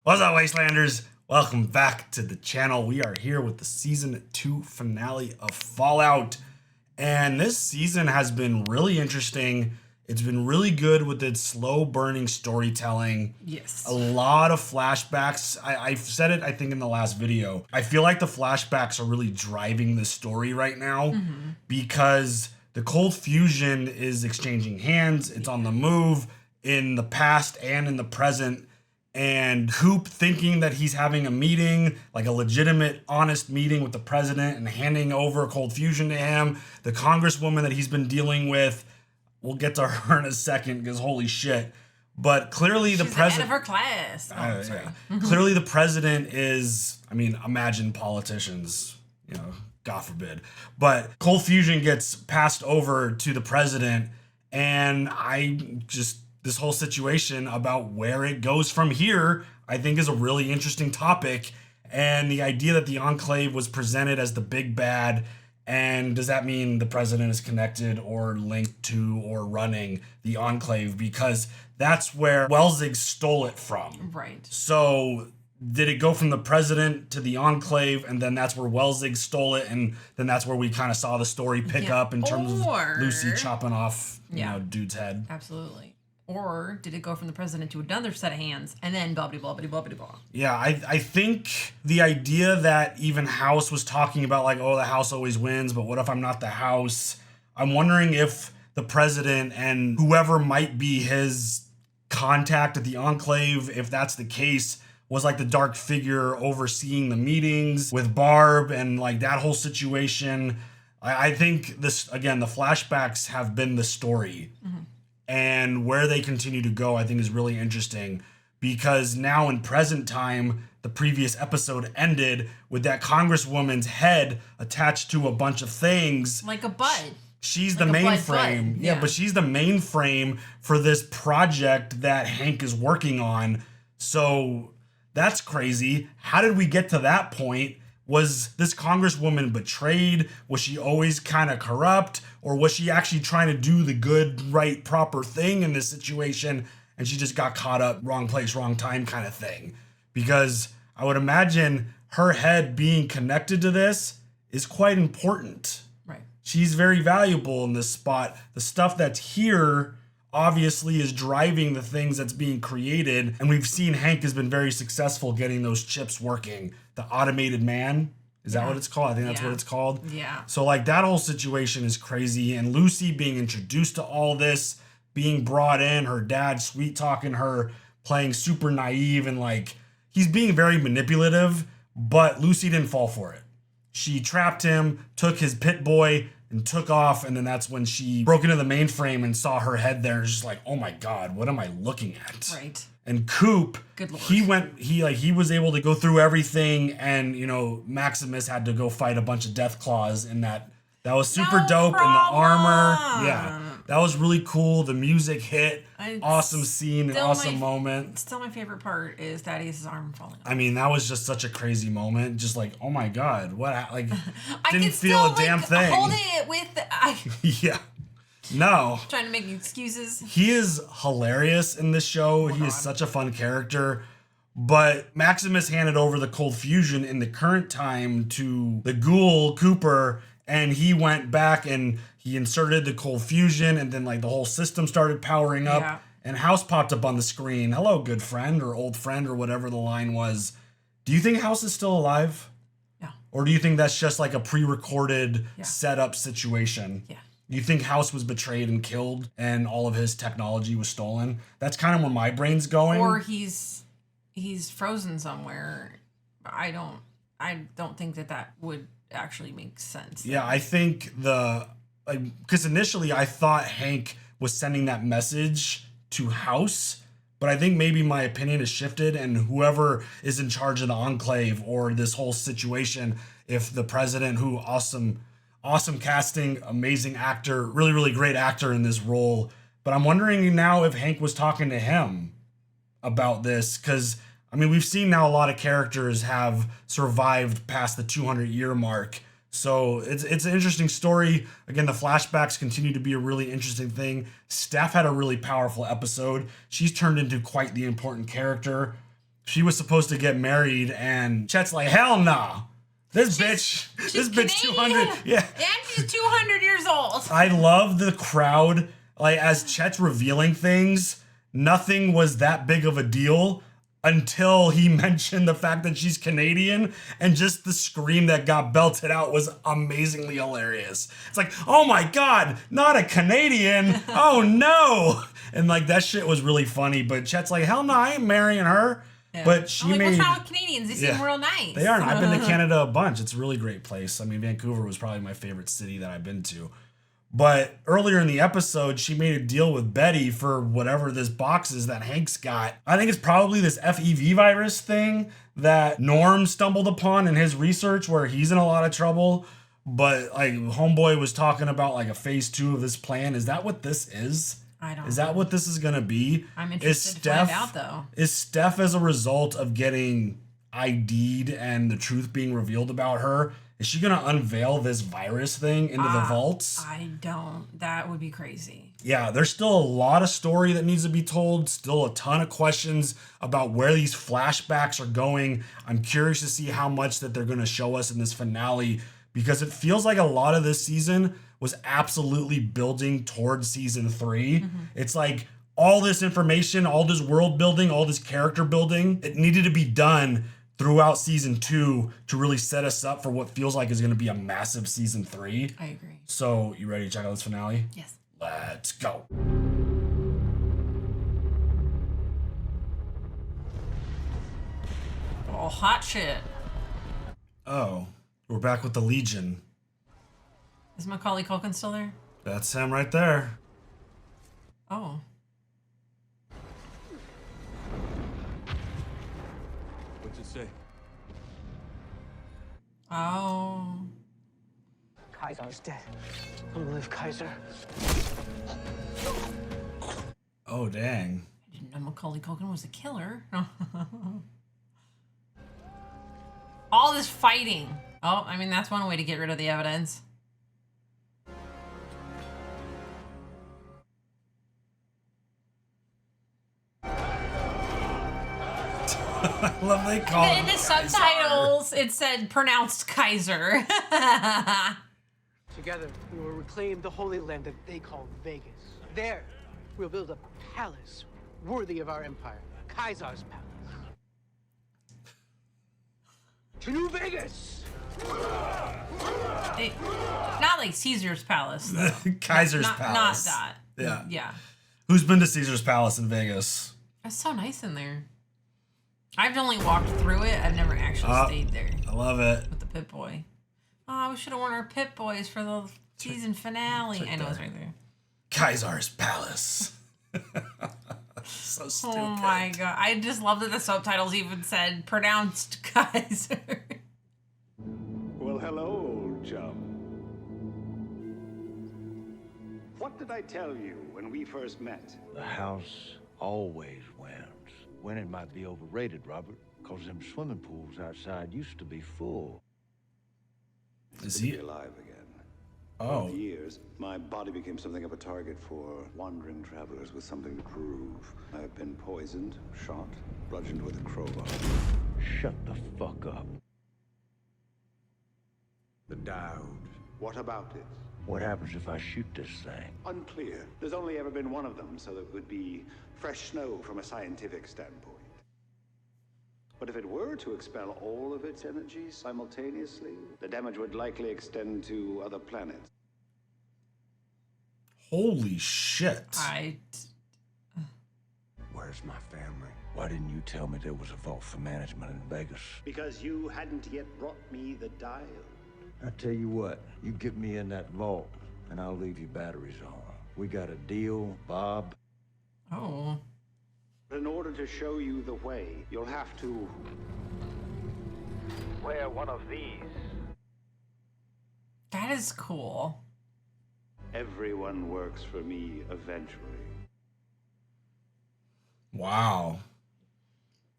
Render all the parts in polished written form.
What's up, Wastelanders? Welcome back to the channel. We are here with the season 2 finale of Fallout. And this season has been really interesting. It's been really good with its slow burning storytelling. Yes. A lot of flashbacks. I've said it, I think, in the last video. I feel like the flashbacks are really driving the story right now because the cold fusion is exchanging hands. It's on the move in the past and in the present. And Coop thinking that he's having a meeting, like a legitimate, honest meeting with the president and handing over cold fusion to him. The congresswoman that he's been dealing with, we'll get to her in a second because holy shit. But clearly the president... She's the head of her class. Oh, sorry. Yeah. Clearly the president is, imagine politicians, God forbid. But cold fusion gets passed over to the president and this whole situation about where it goes from here, I think is a really interesting topic. And the idea that the Enclave was presented as the big bad, and does that mean the president is connected or linked to or running the Enclave? Because that's where Welzig stole it from. Right. So did it go from the president to the Enclave, and then that's where Welzig stole it, and then that's where we kind of saw the story pick up in terms of Lucy chopping off, dude's head. Absolutely. Or did it go from the president to another set of hands and then blah, blah, blah, blah, blah, blah. Yeah, I think the idea that even House was talking about, like, oh, the House always wins, but what if I'm not the House? I'm wondering if the president and whoever might be his contact at the Enclave, if that's the case, was like the dark figure overseeing the meetings with Barb and like that whole situation. I think this, again, the flashbacks have been the story. And where they continue to go, I think, is really interesting because now in present time, the previous episode ended with that congresswoman's head attached to a bunch of things. Like a bud. She's the mainframe. Yeah, but she's the mainframe for this project that Hank is working on. So that's crazy. How did we get to that point? Was this congresswoman betrayed? Was she always kind of corrupt? Or was she actually trying to do the good, right, proper thing in this situation and she just got caught up, wrong place, wrong time kind of thing? Because I would imagine her head being connected to this is quite important. Right. She's very valuable in this spot. The stuff that's here obviously is driving the things that's being created. And we've seen Hank has been very successful getting those chips working. The automated man, is that what it's called? I think that's what it's called. Yeah. So like that whole situation is crazy. And Lucy being introduced to all this, being brought in, her dad sweet talking her, playing super naive and like, he's being very manipulative, but Lucy didn't fall for it. She trapped him, took his pit boy, and took off, and then that's when she broke into the mainframe and saw her head there, and just like, oh my god, what am I looking at? Right. And Coop, good Lord. he was able to go through everything, and Maximus had to go fight a bunch of death claws in that. That was super dope, and the armor, yeah, that was really cool. The music hit, awesome scene, an awesome moment. Still, my favorite part is Thaddeus' arm falling off. I mean, that was just such a crazy moment. Just like, oh my god, what? Like, I didn't feel a damn thing. Holding it with, yeah, no. Trying to make excuses. He is hilarious in this show. He is such a fun character. But Maximus handed over the cold fusion in the current time to the ghoul Cooper. And he went back and he inserted the cold fusion, and then like the whole system started powering up. Yeah. And House popped up on the screen. Hello, good friend or old friend or whatever the line was. Do you think House is still alive? Yeah. Or do you think that's just like a pre-recorded setup situation? Yeah. You think House was betrayed and killed and all of his technology was stolen? That's kind of where my brain's going. Or he's frozen somewhere. I don't think that would actually makes sense. Yeah, I think because initially I thought Hank was sending that message to House, but I think maybe my opinion has shifted, and whoever is in charge of the Enclave or this whole situation, if the president, who awesome casting, amazing actor, really, really great actor in this role, but I'm wondering now if Hank was talking to him about this, because I mean, we've seen now a lot of characters have survived past the 200-year mark. So it's an interesting story. Again, the flashbacks continue to be a really interesting thing. Steph had a really powerful episode. She's turned into quite the important character. she was supposed to get married, and Chet's like, hell no. This bitch Canadian. 200. Yeah. And she's 200 years old. I love the crowd. Like, as Chet's revealing things, nothing was that big of a deal until he mentioned the fact that she's Canadian, and just the scream that got belted out was amazingly hilarious. It's like, oh my God, not a Canadian. Oh no. And like, that shit was really funny, but Chet's like, hell no, I ain't marrying her. Yeah. But she I'm like, made. What's wrong with Canadians? They seem real nice. They are. I've been to Canada a bunch. It's a really great place. I mean, Vancouver was probably my favorite city that I've been to. But earlier in the episode, she made a deal with Betty for whatever this box is that Hank's got. I think it's probably this FEV virus thing that Norm stumbled upon in his research, where he's in a lot of trouble. But like, Homeboy was talking about like a phase 2 of this plan. Is that what this is? I don't know. Is that what this is going to be? I'm interested to find out, though. Is Steph, as a result of getting ID'd and the truth being revealed about her, is she going to unveil this virus thing into the vaults? I don't. That would be crazy. Yeah, there's still a lot of story that needs to be told. Still a ton of questions about where these flashbacks are going. I'm curious to see how much that they're going to show us in this finale, because it feels like a lot of this season was absolutely building towards season 3. Mm-hmm. It's like all this information, all this world building, all this character building, it needed to be done throughout season 2 to really set us up for what feels like is going to be a massive season 3. I agree. So, you ready to check out this finale? Yes. Let's go. Oh, hot shit. Oh, we're back with the Legion. Is Macaulay Culkin still there? That's him right there. Oh. What's it say? Oh. Kaiser's dead. Long live Kaiser. Oh, dang. I didn't know Macaulay Culkin was the killer. All this fighting. Oh, I mean, that's one way to get rid of the evidence. I love they call In the subtitles, it said pronounced Kaiser. Together, we will reclaim the holy land that they call Vegas. There, we'll build a palace worthy of our empire. Kaiser's palace. To New Vegas! Not like Caesar's palace. Kaiser's not, Palace. Not that. Yeah. Yeah. Who's been to Caesar's Palace in Vegas? It's so nice in there. I've only walked through it. I've never actually stayed there. I love it. With the Pip-Boy. Oh, we should have worn our Pip-Boys for the season finale. I know it's right there. Kaiser's Palace. So stupid. Oh my god. I just love that the subtitles even said pronounced Kaiser. Well, hello, old chum. What did I tell you when we first met? The house always wins. Winning might be overrated, Robert, because them swimming pools outside used to be full. Is he alive again? Oh. For years, my body became something of a target for wandering travelers with something to prove. I have been poisoned, shot, bludgeoned with a crowbar. Shut the fuck up. The diode. What about it? What happens if I shoot this thing? Unclear. There's only ever been one of them, so that would be fresh snow from a scientific standpoint. But if it were to expel all of its energy simultaneously, the damage would likely extend to other planets. Holy shit. Where's my family? Why didn't you tell me there was a vault for management in Vegas? Because you hadn't yet brought me the dial. I tell you what, you get me in that vault, and I'll leave your batteries on. We got a deal, Bob? Oh. In order to show you the way, you'll have to wear one of these. That is cool. Everyone works for me eventually. Wow.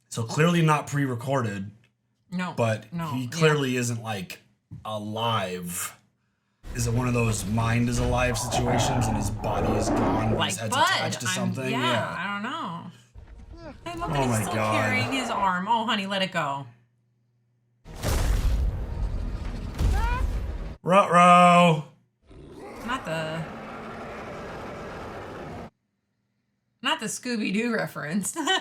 So clearly not pre-recorded. No. But no, he clearly isn't like alive. Is it one of those mind is alive situations and his body is gone, but like his head's Bud. attached to something? Yeah, I don't know. I Look Oh at my he's still God. carrying his arm. Oh, honey, let it go. Ruh-roh. Not the Scooby-Doo reference. Oh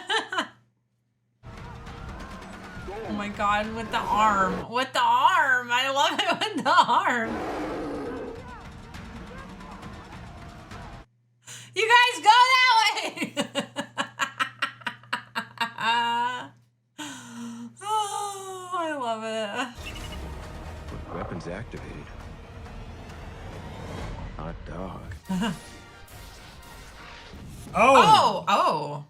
my God, with the arm. With the arm. I love it with the arm. You guys go that way. Oh, I love it. Weapons activated. Hot dog. Oh.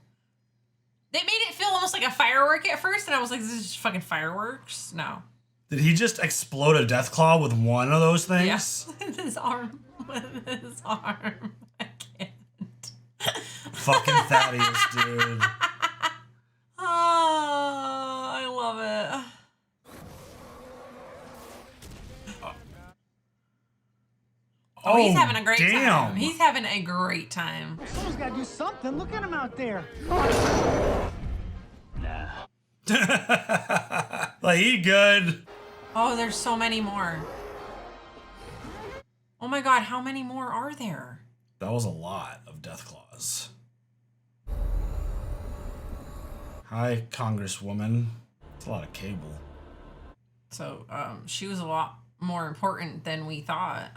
They made it feel almost like a firework at first, and I was like, this is just fucking fireworks? No. Did he just explode a death claw with one of those things? Yes. With his arm. With his arm. I can't. Fucking Thaddeus, dude. Oh, I love it. Oh, he's having a great time. He's having a great time. Someone's got to do something. Look at him out there. Like, he good. Oh, there's so many more. Oh my God, how many more are there? That was a lot of death claws. Hi, Congresswoman. It's a lot of cable. So, she was a lot more important than we thought.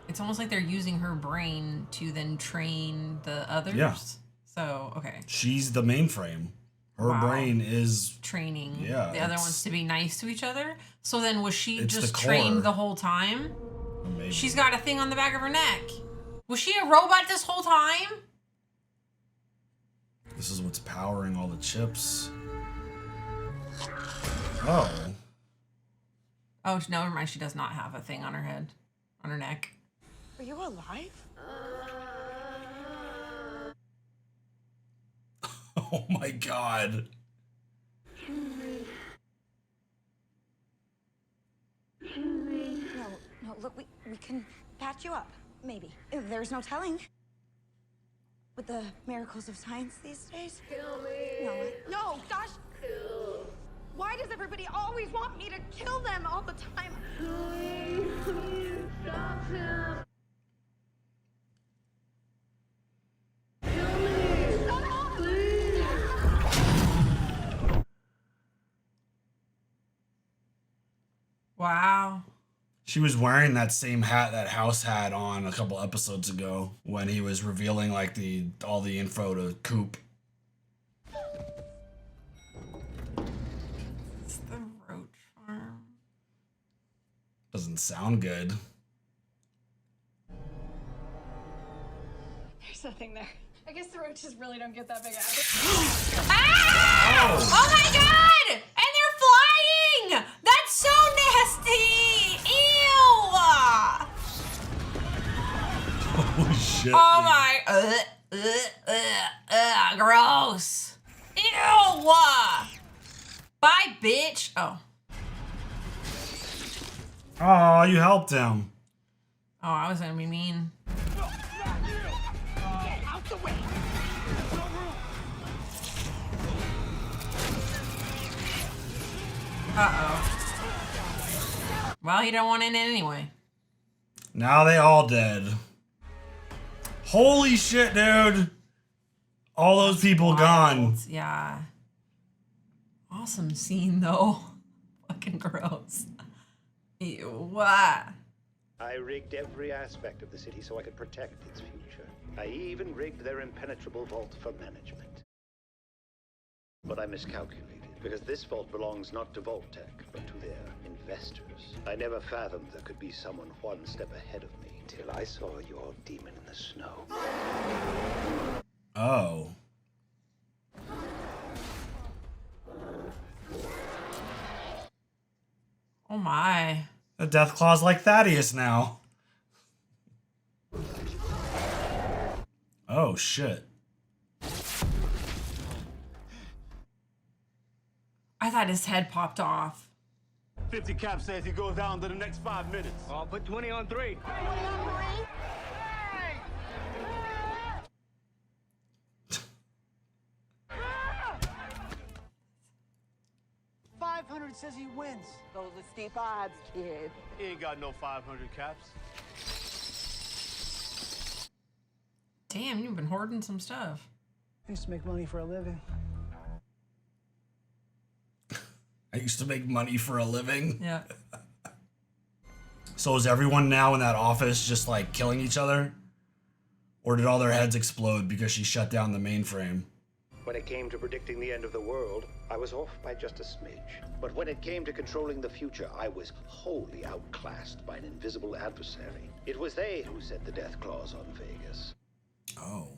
It's almost like they're using her brain to then train the others. Yeah. So, okay. She's the mainframe. Her Wow. brain is Training Yeah, the other it's- ones to be nice to each other. So then was she It's just the trained core. the whole time? amazing. She's got a thing on the back of her neck. Was she a robot this whole time? This is what's powering all the chips. Oh. Oh, never mind. She does not have a thing on her head, on her neck. Are you alive? Oh my God. No, look, we can patch you up, maybe. There's no telling. With the miracles of science these days. Kill me. No, gosh. Kill. Why does everybody always want me to kill them all the time? Please stop him. Kill me. Stop, please. Wow. She was wearing that same hat that House had on a couple episodes ago when he was revealing like all the info to Coop. It's the roach farm. Doesn't sound good. There's nothing there. I guess the roaches really don't get that big out. Ah! Oh my God! And they're flying! That's so nasty! Ew! Holy shit. Oh dude. my! Gross! Ew! Bye, bitch! Oh. Oh, you helped him. Oh, I was gonna be mean. Uh-oh. Well, he don't want it anyway. Now they all dead. Holy shit, dude. All those people gone. Yeah. Awesome scene, though. Fucking gross. Ew. What? I rigged every aspect of the city so I could protect its future. I even rigged their impenetrable vault for management. But I miscalculated, because this vault belongs not to Vault-Tec, but to their investors. I never fathomed there could be someone one step ahead of me, till I saw your demon in the snow. Oh. Oh my. The death claw's like Thaddeus now. Oh shit. I thought his head popped off. 50 cap says he goes down to the next 5 minutes. I'll put 20 on 3. 500 says he wins. Those are steep odds, kid. He ain't got no 500 caps. Damn, you've been hoarding some stuff. I used to make money for a living. I used to make money for a living. Yeah. So is everyone now in that office just like killing each other? Or did all their heads explode because she shut down the mainframe? When it came to predicting the end of the world, I was off by just a smidge. But when it came to controlling the future, I was wholly outclassed by an invisible adversary. It was they who set the death clause on Vegas. Oh.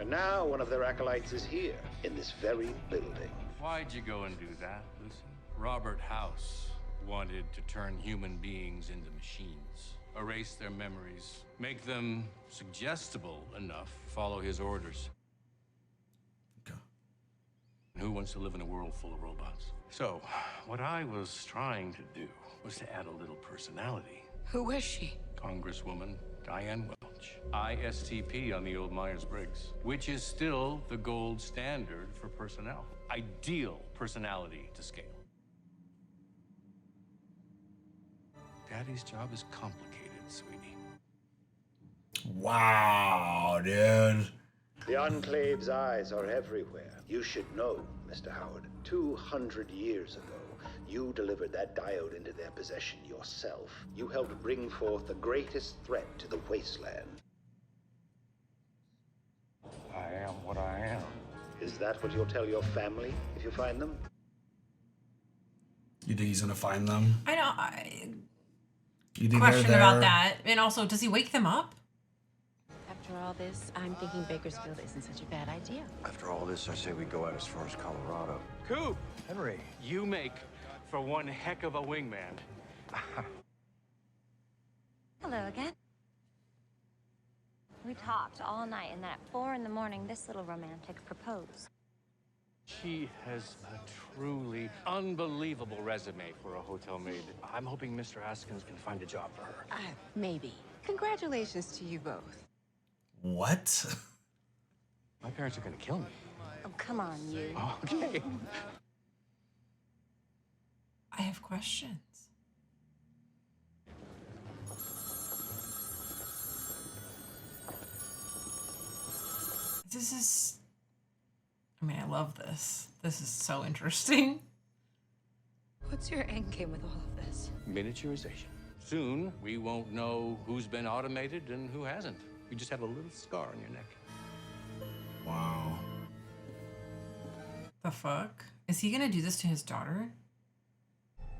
And now one of their acolytes is here, in this very building. Why'd you go and do that, Lucy? Robert House wanted to turn human beings into machines, erase their memories, make them suggestible enough to follow his orders. Okay. Who wants to live in a world full of robots? So, what I was trying to do was to add a little personality. Who is she? Congresswoman Diane Welch, ISTP on the old Myers-Briggs, which is still the gold standard for personnel. Ideal personality to scale. Daddy's job is complicated, sweetie. Wow, dude. The Enclave's eyes are everywhere. You should know, Mr. Howard. 200 years ago, you delivered that diode into their possession yourself. You helped bring forth the greatest threat to the wasteland. I am what I am. Is that what you'll tell your family if you find them? You think he's gonna find them? I know. You think Question they're about there? that. And also, does he wake them up? After all this, I'm thinking Bakersfield isn't such a bad idea. After all this, I say we go out as far as Colorado. Coop, Henry. you make for one heck of a wingman. Hello again. We talked all night, and then at 4 in the morning, this little romantic proposed. She has a truly unbelievable resume for a hotel maid. I'm hoping Mr. Askins can find a job for her. Maybe. Congratulations to you both. What? My parents are gonna kill me. Oh, come on, you. Okay. I have questions. This is... I mean, I love this. This is so interesting. What's your end game with all of this? Miniaturization. Soon, we won't know who's been automated and who hasn't. You just have a little scar on your neck. Wow. The fuck? Is he gonna do this to his daughter?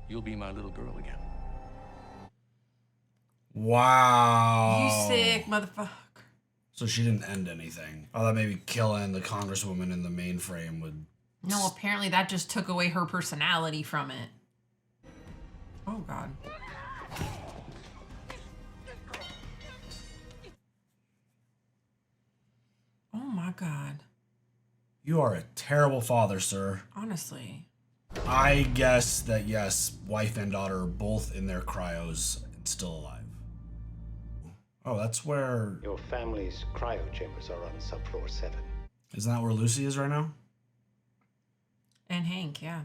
You'll be my little girl again. Wow. You sick motherfucker. So she didn't end anything. Oh, that maybe killing the congresswoman in the mainframe would... No, apparently that just took away her personality from it. Oh, God. Oh, my God. You are a terrible father, sir. Honestly. I guess that, yes, wife and daughter are both in their cryos and still alive. Oh, that's where... Your family's cryo chambers are on subfloor 7. Isn't that where Lucy is right now? And Hank, yeah.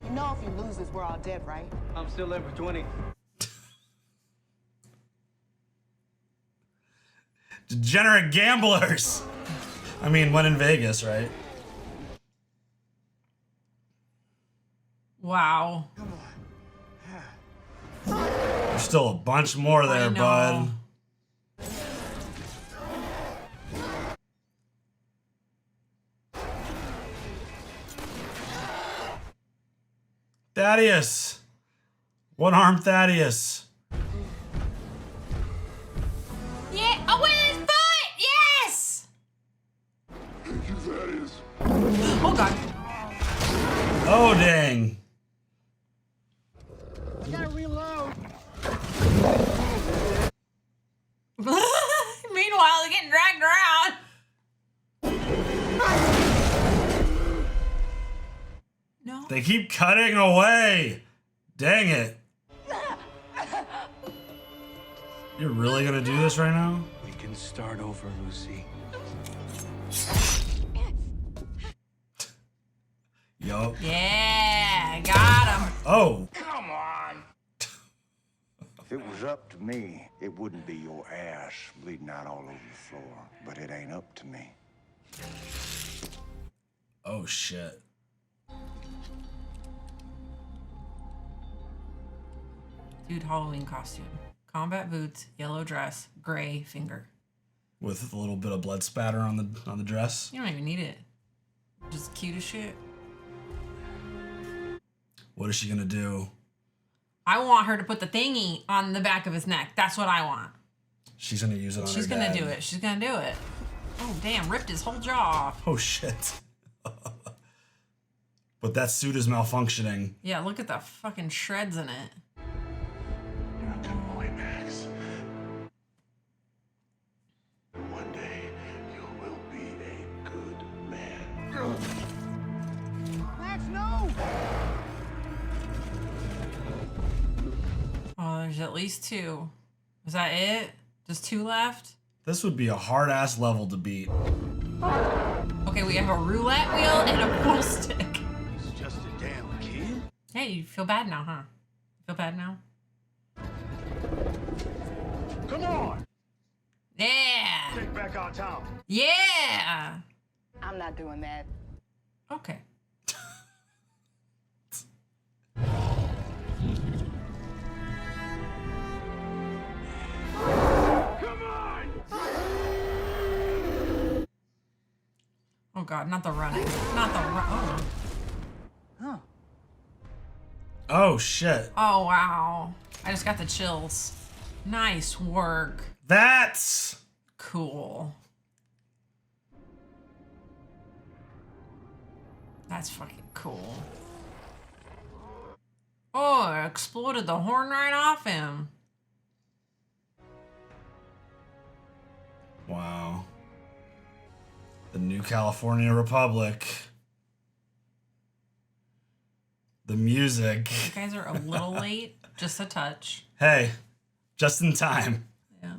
You know if you lose this, we're all dead, right? I'm still in for 20. Degenerate gamblers! I mean, when in Vegas, right? Wow. There's still a bunch more there, bud. Thaddeus! One-armed Thaddeus. Yeah, oh, with his foot! Yes! Thank you, Thaddeus. Oh, God. Oh, dang. I gotta reload. Meanwhile, they're getting dragged around. No. They keep cutting away. Dang it. You're really gonna do this right now? We can start over, Lucy. Yup. Yeah. Oh. Come on! If it was up to me, it wouldn't be your ass bleeding out all over the floor. But it ain't up to me. Oh, shit. Dude, Halloween costume. Combat boots, yellow dress, gray finger. With a little bit of blood spatter on the dress. You don't even need it. Just cute as shit. What is she gonna do? I want her to put the thingy on the back of his neck. That's what I want. She's gonna use it on She's her gonna dad. do it. She's gonna do it. Oh, damn. Ripped his whole jaw off. Oh, shit. But that suit is malfunctioning. Yeah, look at the fucking shreds in it. You're a good boy, Max. One day, you will be a good man. Max, no! Oh, there's at least 2. Is that it? Just 2 left? This would be a hard-ass level to beat. Okay, we have a roulette wheel and a pool stick. He's just a damn kid. Hey, you feel bad now, huh? Feel bad now? Come on! Yeah! Take back our town. Yeah! I'm not doing that. Okay. Come on! Oh god, not the running. Not the run. Oh. Huh. Oh, shit. Oh, wow. I just got the chills. Nice work. That's Cool. That's fucking cool. Oh, it exploded the horn right off him. wow. The New California Republic. The music. You guys are a little late. Just a touch. Hey, just in time. Yeah.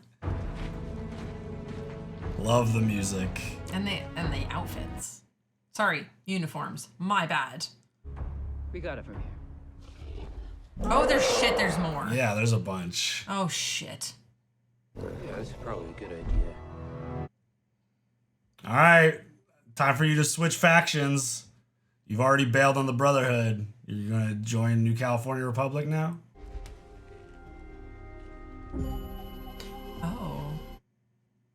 Love the music. And the outfits. Sorry, uniforms. My bad. We got it from here. Oh, there's shit. There's more. Yeah, there's a bunch. Oh, shit. Yeah, this is probably a good idea. All right, time for you to switch factions. You've already bailed on the Brotherhood. You're gonna join New California Republic now? Oh.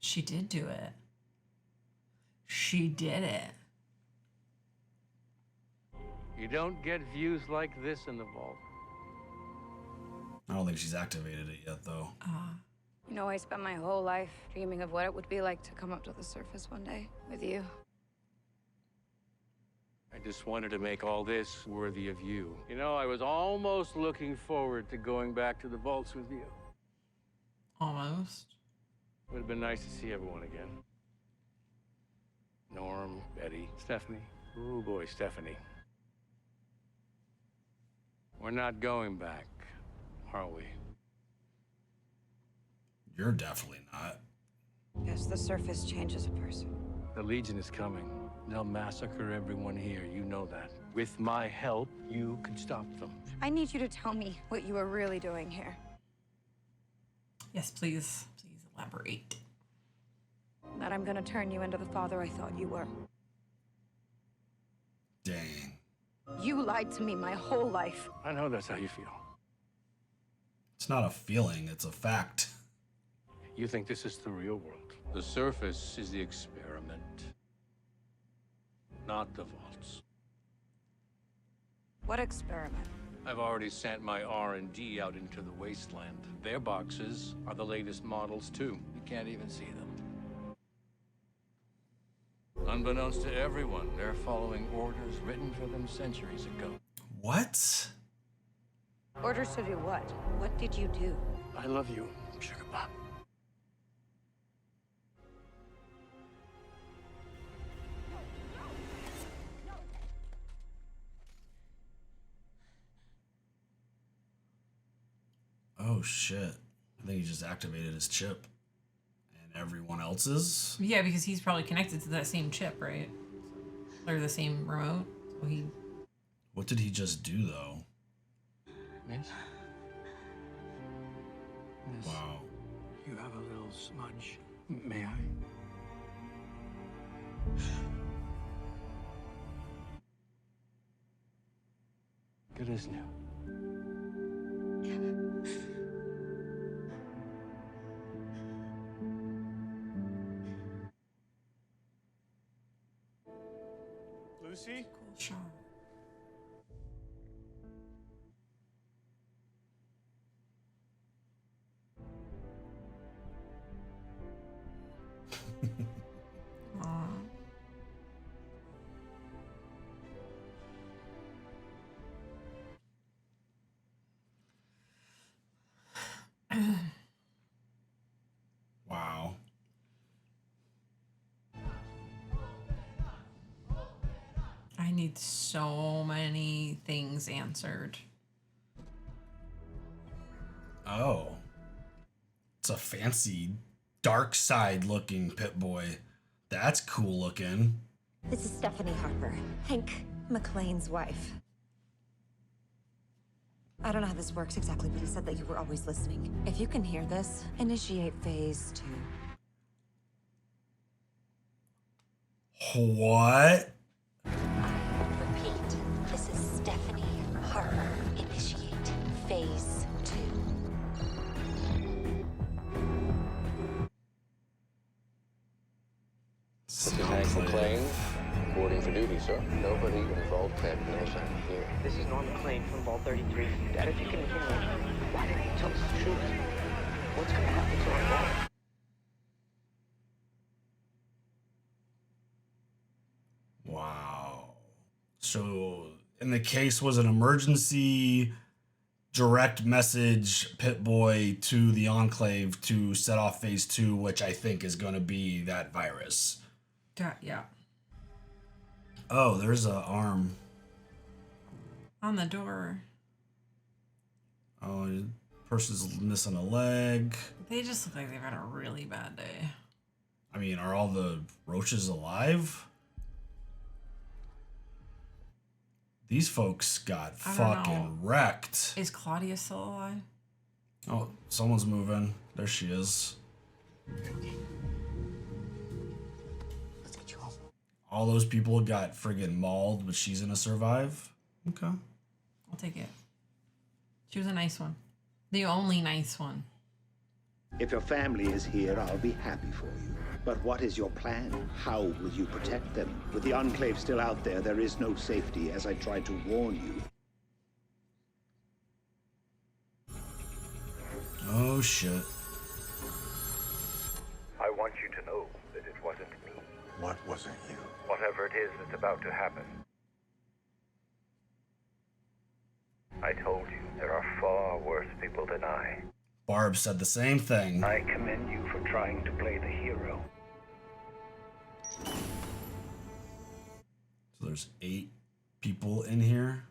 She did do it. She did it. You don't get views like this in the vault. I don't think she's activated it yet, though. You know, I spent my whole life dreaming of what it would be like to come up to the surface one day with you. I just wanted to make all this worthy of you. You know, I was almost looking forward to going back to the vaults with you. Almost. Would have been nice to see everyone again. Norm, Betty, Stephanie. Oh boy, Stephanie. We're not going back, are we? You're definitely not. Yes, the surface changes a person. The Legion is coming. They'll massacre everyone here, you know that. With my help, you can stop them. I need you to tell me what you are really doing here. Yes, please. Please elaborate. That I'm gonna turn you into the father I thought you were. Dang. You lied to me my whole life. I know that's how you feel. It's not a feeling, it's a fact. You think this is the real world. The surface is the experiment, not the vaults. What experiment? I've already sent my R&D out into the wasteland. Their boxes are the latest models, too. You can't even see them. Unbeknownst to everyone, they're following orders written for them centuries ago. What? Orders to do what? What did you do? I love you, Sugar Pop. Oh shit. I think he just activated his chip. And everyone else's? Yeah, because he's probably connected to that same chip, right? Or the same remote. So he. What did he just do though? Miss? Miss, Wow. you have a little smudge. May I? Good as new. Lucy? Cool shot. Aw. Wow. I need so many things answered. Oh. It's a fancy, dark side looking Pip-Boy. That's cool looking. This is Stephanie Harper, Hank McClane's wife. I don't know how this works exactly, but he said that you were always listening. If you can hear this, initiate phase 2. What? Repeat. This is Stephanie Harper. Initiate phase 2. This is Hank McClane, reporting for duty, sir. Nobody involved had knows I'm here. This is Norm McClane from Vault 33. Dad, if you can hear me, why didn't you tell us the truth? What's gonna happen to our vault? Wow. So, in the case was an emergency direct message Pip-Boy to the Enclave to set off phase 2, which I think is going to be that virus. Yeah. Oh, there's an arm. On the door. Oh, person's missing a leg. They just look like they've had a really bad day. I mean, are all the roaches alive? These folks got I don't fucking know. wrecked. Is Claudia still alive? Oh, someone's moving. There she is. Let's get you home. All those people got friggin' mauled, but she's gonna survive? Okay. I'll take it. She was a nice one. The only nice one. If your family is here, I'll be happy for you. But what is your plan? How will you protect them? With the Enclave still out there, there is no safety, as I tried to warn you. Oh, shit. I want you to know that it wasn't me. What wasn't you? Whatever it is that's about to happen. I told you, there are far worse people than I. Barb said the same thing. I commend you for trying to play the hero. So there's 8 people in here?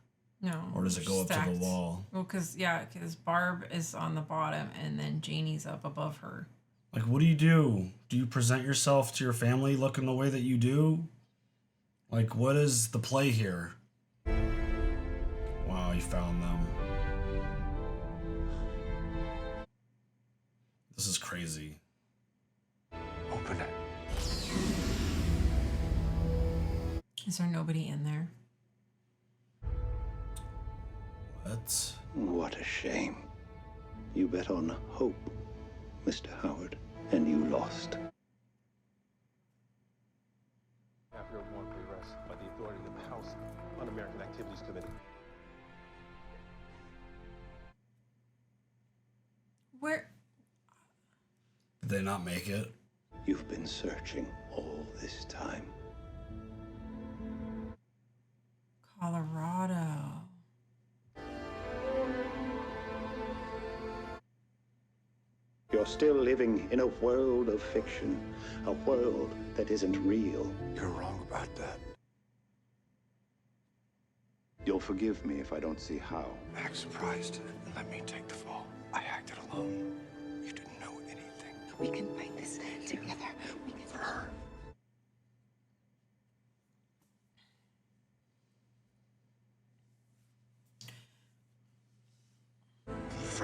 No. Or does it go up to stacked. the wall? Well, because Barb is on the bottom and then Janie's up above her. Like, what do? Do you present yourself to your family looking the way that you do? Like, what is the play here? Wow, you found them. This is crazy. Open it. Is there nobody in there? What? What a shame. You bet on hope, Mr. Howard, and you lost. After a warrant for arrest by the authority of the House Un-American Activities Committee. Where? Did they not make it? You've been searching all this time. Colorado. You're still living in a world of fiction, a world that isn't real. You're wrong about that. You'll forgive me if I don't see how. Act surprised and let me take the fall. I acted alone. You didn't know anything. We can fight this together. We can. For her.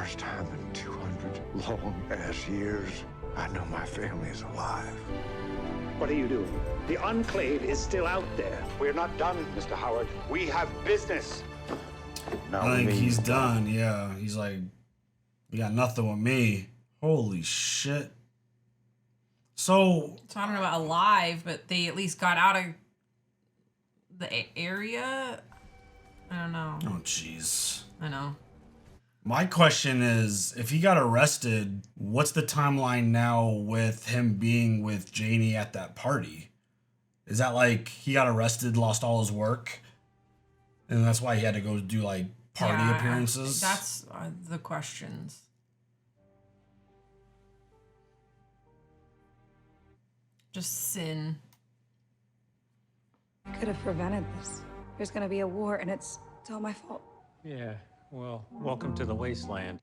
first time in 200 long-ass years, I know my family is alive. What are you doing? The Enclave is still out there. We're not done, Mr. Howard. We have business. Now I think me. he's done. Yeah, he's like, you got nothing with me. Holy shit. So I don't know about alive, but they at least got out of the area. I don't know. oh jeez. I know. My question is, if he got arrested, what's the timeline now with him being with Janie at that party? Is that like he got arrested, lost all his work, and that's why he had to go do like party appearances? That's the questions. Just sin. Could have prevented this. There's gonna be a war, and it's all my fault. Yeah, well, welcome to the wasteland.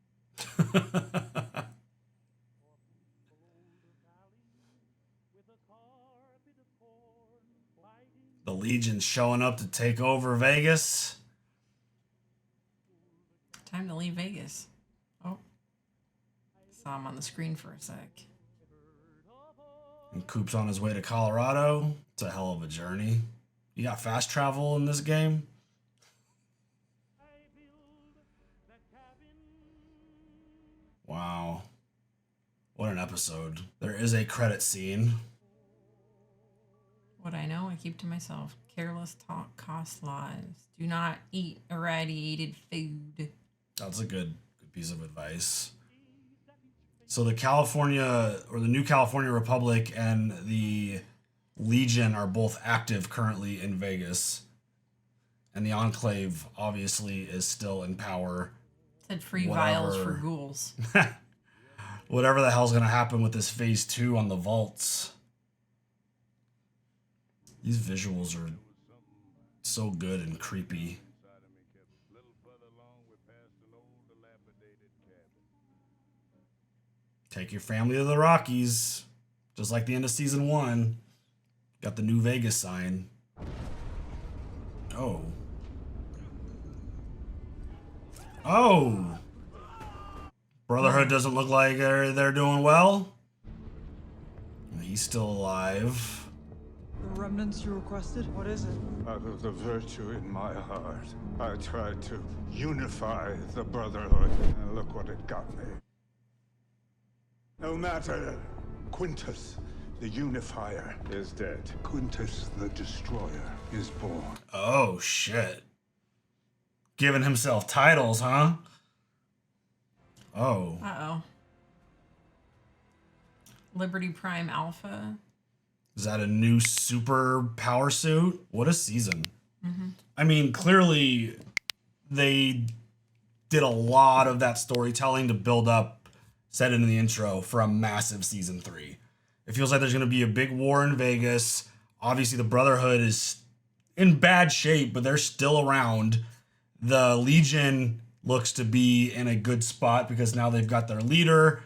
The Legion's showing up to take over Vegas. Time to leave Vegas. Oh. Saw him on the screen for a sec. And Coop's on his way to Colorado. It's a hell of a journey. You got fast travel in this game? Wow. What an episode. There is a credit scene. What I know, I keep to myself. Careless talk costs lives. Do not eat irradiated food. That's a good piece of advice. So the California, or the New California Republic and the Legion are both active currently in Vegas. And the Enclave obviously is still in power. Said free vials for ghouls. Whatever the hell's going to happen with this phase 2 on the vaults. These visuals are so good and creepy. Take your family to the Rockies. Just like the end of season 1. Got the New Vegas sign. Oh. Oh. Brotherhood doesn't look like they're doing well. He's still alive. The remnants you requested? What is it? Out of the virtue in my heart, I tried to unify the Brotherhood, and look what it got me. No matter, Quintus, the Unifier, is dead. Quintus, the Destroyer, is born. Oh, shit. Giving himself titles, huh? Oh. Uh-oh. Liberty Prime Alpha. Is that a new super power suit? What a season. Mm-hmm. I mean, clearly they did a lot of that storytelling to build up, said in the intro, for a massive season 3. It feels like there's going to be a big war in Vegas. Obviously, the Brotherhood is in bad shape, but they're still around. The Legion looks to be in a good spot because now they've got their leader.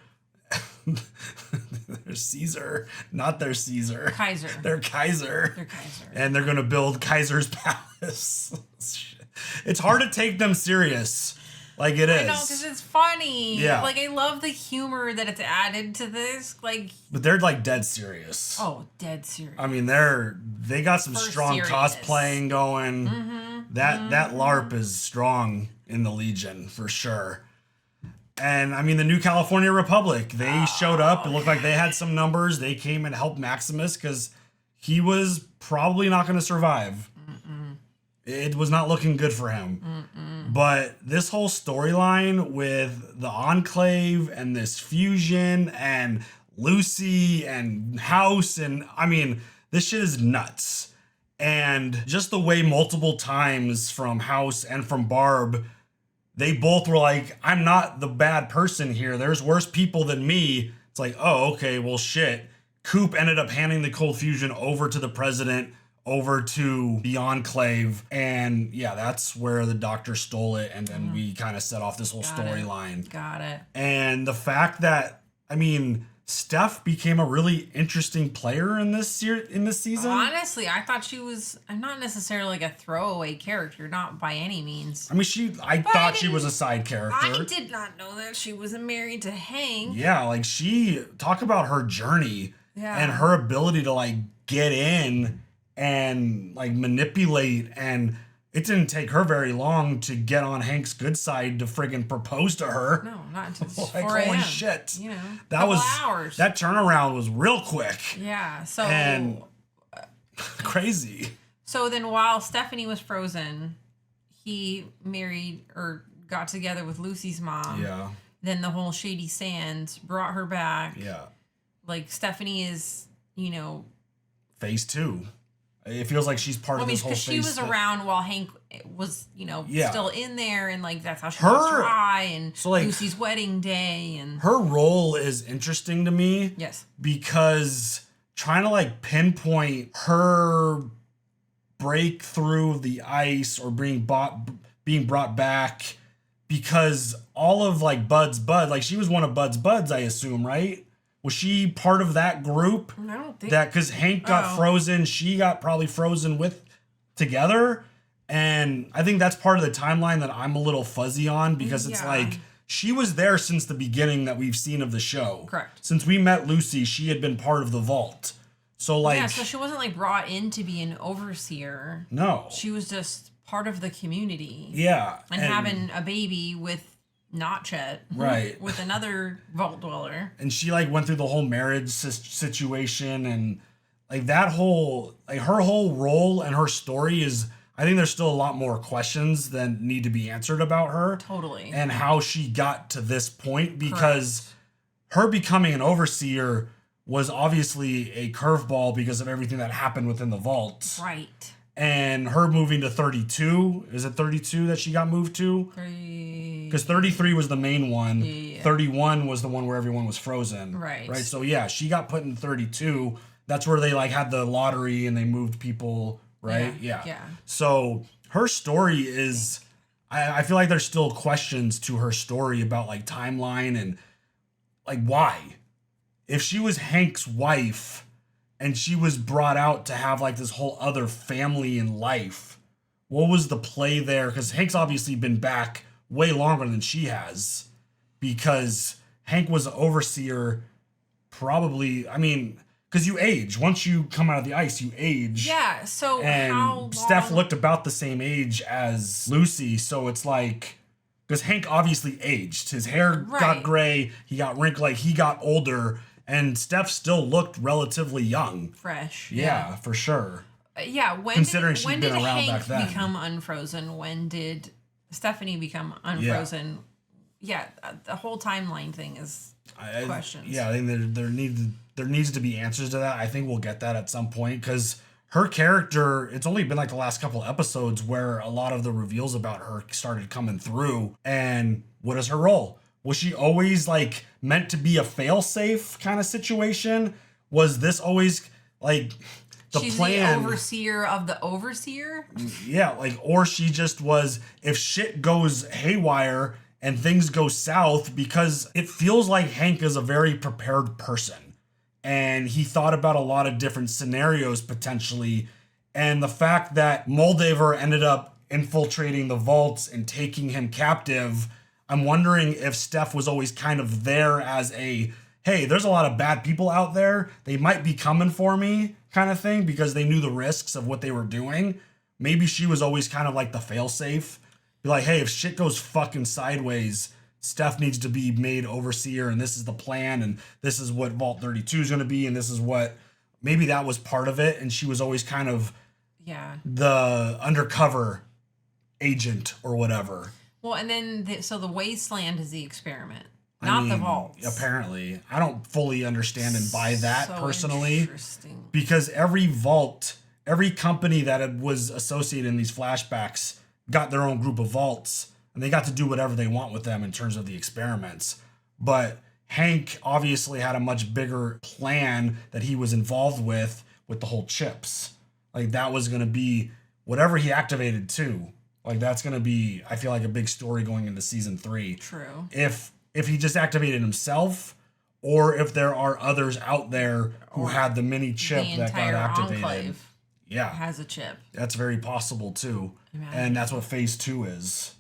Their Caesar, not their Caesar. Kaiser. Their Kaiser. They're Kaiser. And they're going to build Kaiser's Palace. It's hard to take them serious. Like it is. I know, because it's funny. Yeah. Like, I love the humor that it's added to this. Like, but they're like dead serious. oh, dead serious. I mean, they got some strong serious. cosplaying going. Mm-hmm. That LARP is strong in the Legion for sure. And I mean, the New California Republic, they showed up. It looked like they had some numbers. They came and helped Maximus because he was probably not going to survive. Mm-mm. It was not looking good for him. Mm-mm. But this whole storyline with the Enclave and this fusion and Lucy and House, and I mean, this shit is nuts. And just the way multiple times from House and from Barb, they both were like, I'm not the bad person here. There's worse people than me. It's like, oh, okay, well, shit. Coop ended up handing the cold fusion over to the president, over to the Enclave. And yeah, that's where the doctor stole it. And then we kind of set off this whole storyline. Got it. And the fact that, I mean, Steph became a really interesting player in this season. Honestly, I thought I'm not necessarily like a throwaway character, not by any means. I mean, I thought she was a side character. I did not know that she was married to Hank. Yeah, like talk about her journey and her ability to like get in and like manipulate, and it didn't take her very long to get on Hank's good side to friggin' propose to her. No, not until like 4 holy a.m. shit. You know, that was hours. That turnaround was real quick. Yeah, so and crazy. So then while Stephanie was frozen, he married or got together with Lucy's mom. Yeah. Then the whole Shady Sands brought her back. Yeah. Like Stephanie is, phase 2. It feels like she's part of this whole phase. Because she was around while Hank was, still in there, and like that's how she lost her eye, and so, like, Lucy's wedding day, and her role is interesting to me. Yes, because trying to like pinpoint her break through the ice or being brought back, because all of like Bud, like she was one of Bud's buds, I assume, right? Was she part of that group? I don't think that, because Hank got frozen, she got probably frozen together. And I think that's part of the timeline that I'm a little fuzzy on, because it's like she was there since the beginning that we've seen of the show. Correct. Since we met Lucy, she had been part of the vault. So like, so she wasn't like brought in to be an overseer. No. She was just part of the community. Yeah. And having a baby with not Chet, right, with another vault dweller, and she like went through the whole marriage situation, and like that whole her whole role and her story is, I think there's still a lot more questions that need to be answered about her, totally, and how she got to this point, because her becoming an overseer was obviously a curveball because of everything that happened within the vault, right? And her moving to 32, is it 32 that she got moved to? Because 33 was the main one. Yeah. 31 was the one where everyone was frozen. Right. Right. So yeah, she got put in 32. That's where they like had the lottery and they moved people. Right. Yeah. So her story is, I feel like there's still questions to her story about like timeline and like why. If she was Hank's wife and she was brought out to have like this whole other family in life, what was the play there? Because Hank's obviously been back way longer than she has, because Hank was an overseer probably, I mean, because you age. Once you come out of the ice, you age. Yeah, so and how long? Steph looked about the same age as Lucy, so it's like, because Hank obviously aged. His hair got gray, he got wrinkled, like he got older, and Steph still looked relatively young. Fresh. Yeah, for sure. Yeah, when did Hank become unfrozen? When did Stephanie become unfrozen? Yeah, the whole timeline thing is questions. Yeah, I think there needs to be answers to that. I think we'll get that at some point, because her character, it's only been like the last couple episodes where a lot of the reveals about her started coming through. And what is her role? Was she always like meant to be a fail-safe kind of situation? Was this always like She's the overseer of the overseer? Yeah, like, or she just was, if shit goes haywire and things go south, because it feels like Hank is a very prepared person. And he thought about a lot of different scenarios potentially. And the fact that Moldaver ended up infiltrating the vaults and taking him captive, I'm wondering if Steph was always kind of there as a, hey, there's a lot of bad people out there. They might be coming for me kind of thing, because they knew the risks of what they were doing. Maybe she was always kind of like the failsafe. Be like, hey, if shit goes fucking sideways, Steph needs to be made overseer, and this is the plan, and this is what Vault 32 is going to be, and this is what, maybe that was part of it, and she was always kind of the undercover agent or whatever. Well, and then, so the wasteland is the experiment, not the vaults. Apparently. I don't fully understand and buy that personally. Interesting. Because every vault, every company that was associated in these flashbacks got their own group of vaults, and they got to do whatever they want with them in terms of the experiments. But Hank obviously had a much bigger plan that he was involved with the whole chips. Like, that was going to be whatever he activated too. Like, that's going to be, I feel like, a big story going into season 3. True. If he just activated himself, or if there are others out there who had the mini chip that got activated. Enclave has a chip. That's very possible too. And that's what phase 2 is.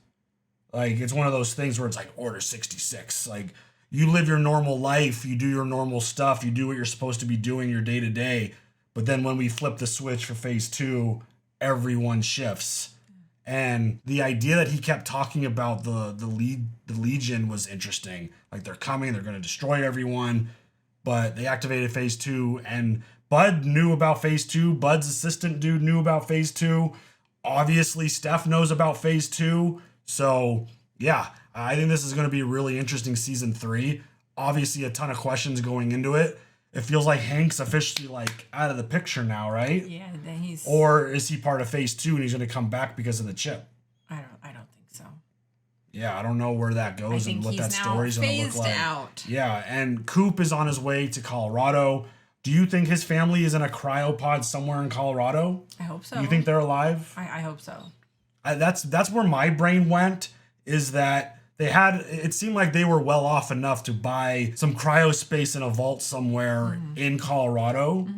Like, it's one of those things where it's like Order 66. Like, you live your normal life, you do your normal stuff, you do what you're supposed to be doing your day to day. But then when we flip the switch for phase 2, everyone shifts. And the idea that he kept talking about the Legion was interesting. Like, they're coming, they're going to destroy everyone. But they activated phase 2, and Bud knew about phase 2. Bud's assistant dude knew about phase 2. Obviously, Steph knows about phase 2. So, yeah, I think this is going to be a really interesting season 3. Obviously, a ton of questions going into it. It feels like Hank's officially like out of the picture now, right? Yeah, then he's. Or is he part of phase 2 and he's going to come back because of the chip? I don't think so. Yeah, I don't know where that goes and what that story's going to look like. Out. Yeah, and Coop is on his way to Colorado. Do you think his family is in a cryopod somewhere in Colorado? I hope so. You think they're alive? I hope so. That's where my brain went, is that it seemed like they were well off enough to buy some cryo space in a vault somewhere in Colorado.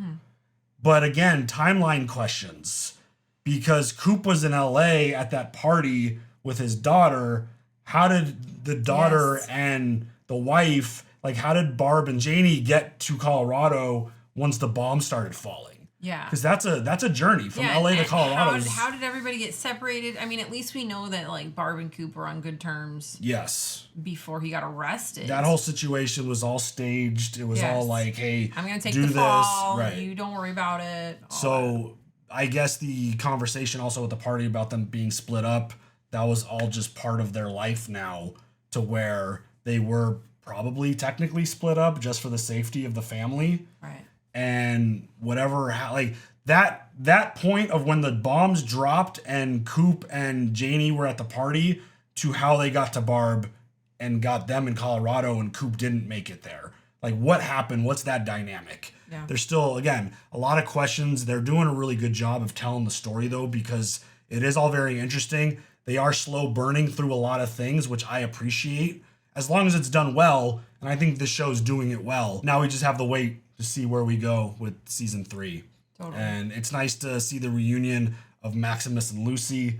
But again, timeline questions, because Coop was in LA at that party with his daughter. How did the daughter and the wife, like, how did Barb and Janie get to Colorado once the bomb started falling? Yeah, because that's a journey from LA to Colorado. How did everybody get separated? I mean, at least we know that like Barb and Coop were on good terms. Yes. Before he got arrested. That whole situation was all staged. It was all like, hey, I'm gonna take do the fall. Right. You don't worry about it. So I guess the conversation also at the party about them being split up, that was all just part of their life now, to where they were probably technically split up just for the safety of the family. Right. And whatever, like that point of when the bombs dropped and Coop and Janie were at the party to how they got to Barb and got them in Colorado and Coop didn't make it there. Like, what happened? What's that dynamic? Yeah. There's still, again, a lot of questions. They're doing a really good job of telling the story, though, because it is all very interesting. They are slow burning through a lot of things, which I appreciate, as long as it's done well. And I think this show's doing it well. Now we just have to wait to see where we go with season 3. Totally. And it's nice to see the reunion of Maximus and Lucy.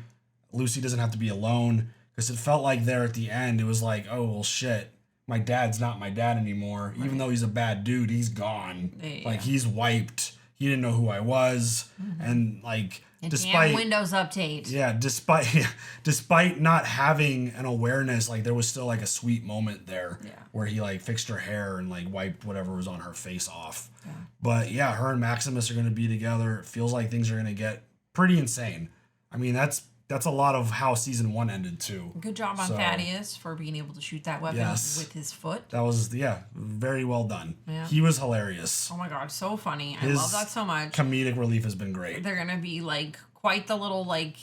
Lucy doesn't have to be alone, because it felt like there at the end, it was like, oh, well, shit, my dad's not my dad anymore. Right. Even though he's a bad dude, he's gone. Yeah. Like, he's wiped. He didn't know who I was. And like, and despite Windows update. Yeah, despite not having an awareness, like, there was still like a sweet moment there where he like fixed her hair and like wiped whatever was on her face off. Yeah. But yeah, her and Maximus are going to be together. It feels like things are going to get pretty insane. I mean, that's a lot of how season 1 ended too. Good job on Thaddeus for being able to shoot that weapon with his foot. That was, very well done. Yeah. He was hilarious. Oh my God, so funny. I love that so much. Comedic relief has been great. They're going to be like quite the little like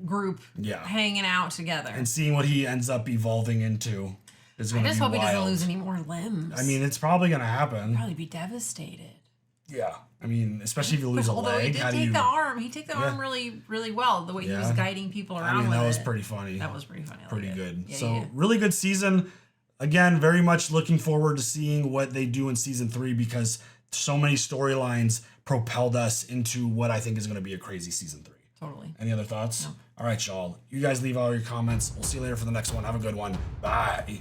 group hanging out together. And seeing what he ends up evolving into is going to be wild. I just hope he doesn't lose any more limbs. I mean, it's probably going to happen. He'll probably be devastated. Yeah. I mean, especially if you lose a leg. He did take the arm. He took the arm really, really well. The way he was guiding people around. I mean, that was pretty funny. That was pretty funny. Pretty good. Yeah, really good season. Again, very much looking forward to seeing what they do in season 3, because so many storylines propelled us into what I think is going to be a crazy season 3. Totally. Any other thoughts? No. All right, y'all. You guys leave all your comments. We'll see you later for the next one. Have a good one. Bye.